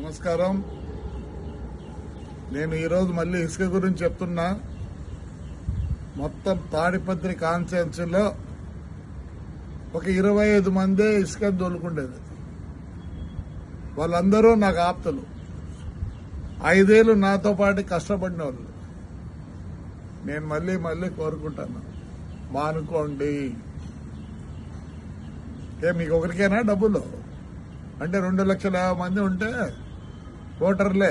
నమస్కారం. నేను ఈరోజు మళ్ళీ ఇసుక గురించి చెప్తున్నా. మొత్తం తాడిపత్రి కాన్స్టిట్యున్సీలో ఒక 25 మందే ఇసుక దొలుకుండేది. వాళ్ళందరూ నాకు ఆప్తులు. 5 ఏళ్ళు నాతో పాటు కష్టపడిన వాళ్ళు. నేను మళ్ళీ కోరుకుంటాను, మానుకోండి. మీకు ఒకరికేనా డబ్బులు? అంటే 2 లక్షల మంది ఉంటే ఓటర్లే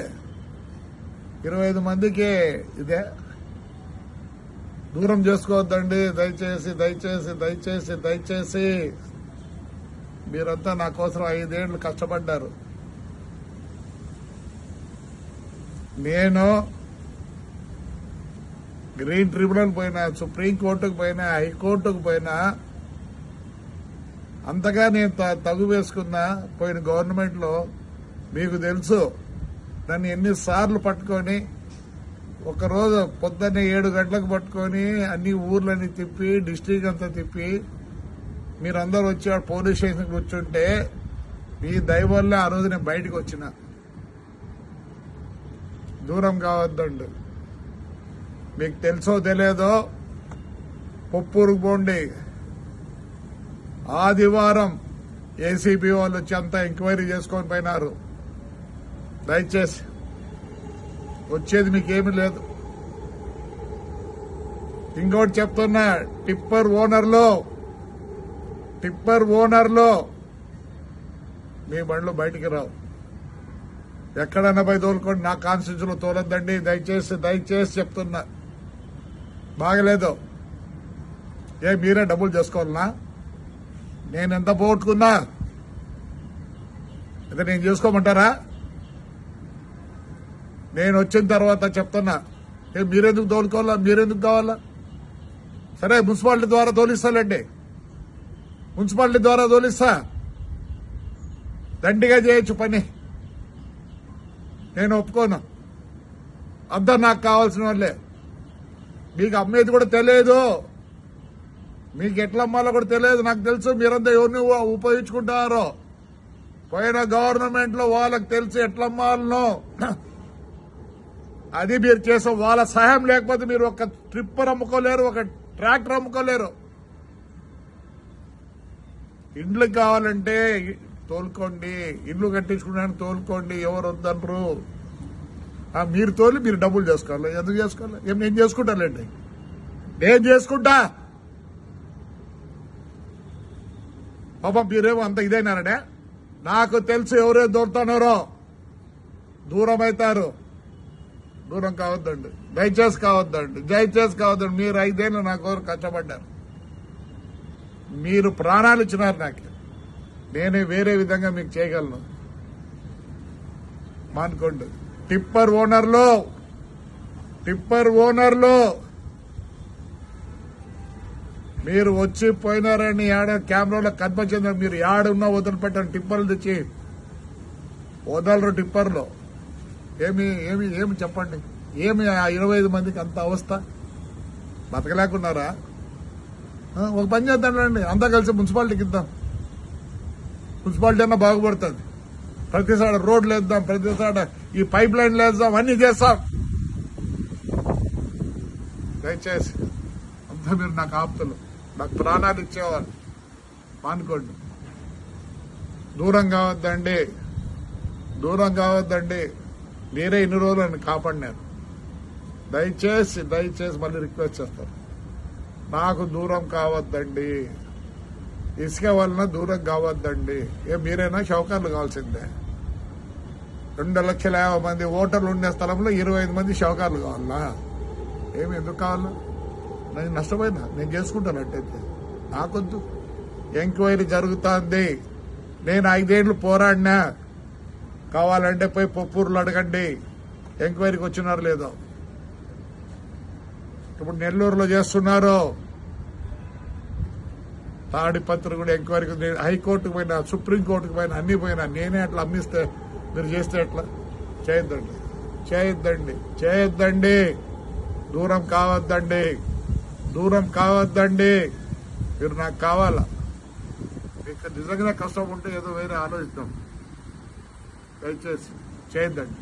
25 మందికి ఇదే. దూరం చేసుకోవద్దండి. దయచేసి మీరంతా నా కోసం 5 ఏళ్లు కష్టపడ్డారు. నేను గ్రీన్ ట్రిబ్యునల్ పోయినా, సుప్రీంకోర్టుకు పోయినా, హైకోర్టుకు పోయినా, అంతగా నేను తగు వేసుకున్నా. పోయిన గవర్నమెంట్ లో మీకు తెలుసు, నన్ను ఎన్నిసార్లు పట్టుకొని, ఒకరోజు పొద్దున్నే 7 గంటలకు పట్టుకొని అన్ని ఊర్లని తిప్పి, డిస్ట్రిక్ట్ అంతా తిప్పి, మీరందరూ వచ్చి పోలీస్ స్టేషన్ కూర్చుంటే మీ దయ వల్ల ఆ రోజు నేను బయటకు వచ్చిన. దూరం కావద్దండి. మీకు తెలుసో తెలియదో, పొప్పూరుకు పోండి. ఆదివారం ఏసీబీ వాళ్ళు వచ్చి అంతా ఎంక్వైరీ చేసుకొని పోయినారు. దయచేసి వచ్చేది మీకేమీ లేదు. ఇంకోటి చెప్తున్నా, టిప్పర్ ఓనర్లో మీ బండ్లు బయటికి రావు. ఎక్కడన్నా పోయి తోలుకోండి, నా కాన్స్టిట్యూన్సీలో తోలొద్దండి. దయచేసి చెప్తున్నా. బాగలేదు. మీరే డబ్బులు చేసుకోవాలనా? నేను ఎంత పోగొట్టుకున్నా ఇక నేను చేసుకోమంటారా? నేను వచ్చిన తర్వాత చెప్తున్నా, మీరెందుకు తోలుకోవాలా? మీరెందుకు కావాలా? సరే, మున్సిపాలిటీ ద్వారా తోలిస్తానండి. మున్సిపాలిటీ ద్వారా తోలిస్తా. దండిగా చేయొచ్చు పని. నేను ఒప్పుకోను. అంతా నాకు కావాల్సిన వాళ్ళే. మీకు అమ్మేది కూడా తెలియదు, మీకు ఎట్లా అమ్మాలో కూడా తెలియదు. నాకు తెలుసు మీరంతా ఎవరిని ఉపయోగించుకుంటారో. పోయిన గవర్నమెంట్ లో వాళ్ళకి తెలుసు ఎట్లా అమ్మాలనో. అది మీరు చేసే వాళ్ళ సహాయం లేకపోతే మీరు ఒక ట్రిప్పర్ అమ్ముకోలేరు, ఒక ట్రాక్టర్ అమ్ముకోలేరు. ఇండ్లు కావాలంటే తోలుకోండి, ఇల్లు కట్టించుకున్నాను తోలుకోండి, ఎవరు వద్దనరు. మీరు తోలి మీరు డబ్బులు చేసుకోవాలి. ఎందుకు చేసుకోవాలి? నేను చేసుకుంటానండి, నేను చేసుకుంటా. పాపం మీరేమో అంత ఇదైనారనే. నాకు తెలుసు ఎవరే దొరుకుతున్నారో. దూరం అవుతారు. దూరం కావద్దండి. దయచేసి కావద్దండి. మీరు 5 ఏళ్ళు నా కోసం కష్టపడ్డారు. మీరు ప్రాణాలు ఇచ్చినారు నాకు. నేనే వేరే విధంగా మీకు చేయగలను. మానుకోండి. టిప్పర్ ఓనర్లో మీరు వచ్చి పోయినారని కెమెరాలో కనిపించింది. మీరు యాడున్నా వదిలిపెట్టారు. టిప్పర్లు తెచ్చి వదలరు. టిప్పర్లో ఏమి చెప్పండి. ఏమి ఆ 25 మందికి అంత అవస్థ? బతకలేకున్నారా? ఒక పని చేద్దాండి, అంతా కలిసి మున్సిపాలిటీకి ఇద్దాం. మున్సిపాలిటీ అన్నా బాగుపడుతుంది. ప్రతిసారి రోడ్లు వేద్దాం, ప్రతిసారి ఈ పైప్ లైన్లు వేద్దాం, అన్ని చేస్తాం. దయచేసి అంతా మీరు నాకు ఆప్తులు, నాకు ప్రాణాలు ఇచ్చేవాళ్ళు. మానుకోండి. దూరం కావద్దండి. మీరే ఇన్ని రోజులు నన్ను కాపాడినారు. దయచేసి మళ్ళీ రిక్వెస్ట్ చేస్తారు, నాకు దూరం కావద్దండి. ఇసుక వలన దూరం కావద్దండి. మీరైనా షౌకర్లు కావాల్సిందే. 2,50,000 మంది ఓటర్లు ఉండే స్థలంలో 25 మంది షౌకర్లు కావాలా? ఎందుకు కావాలా? నేను నష్టపోయినా, నేను చేసుకుంటాను. అట్టయితే నాకొద్దు. ఎంక్వైరీ జరుగుతుంది. నేను 5 ఏళ్లు పోరాడినా. కావాలంటే పోయి పొప్పూరులో అడగండి, ఎంక్వైరీకి వచ్చినారు లేదో. ఇప్పుడు నెల్లూరులో చేస్తున్నారు. తాడిపత్రి కూడా ఎంక్వైరీకి, హైకోర్టుకు పోయినా, సుప్రీంకోర్టుకు పోయినా, అన్ని పోయినా. నేనే అట్లా అమ్మిస్తే మీరు చేస్తే ఎట్లా? చేయొద్దండి. దూరం కావద్దండి. మీరు నాకు కావాలా? మీకు నిజంగా కష్టం ఉంటే ఏదో వేరే ఆలోచిద్దాం. దయచేసి చేయొద్దండి.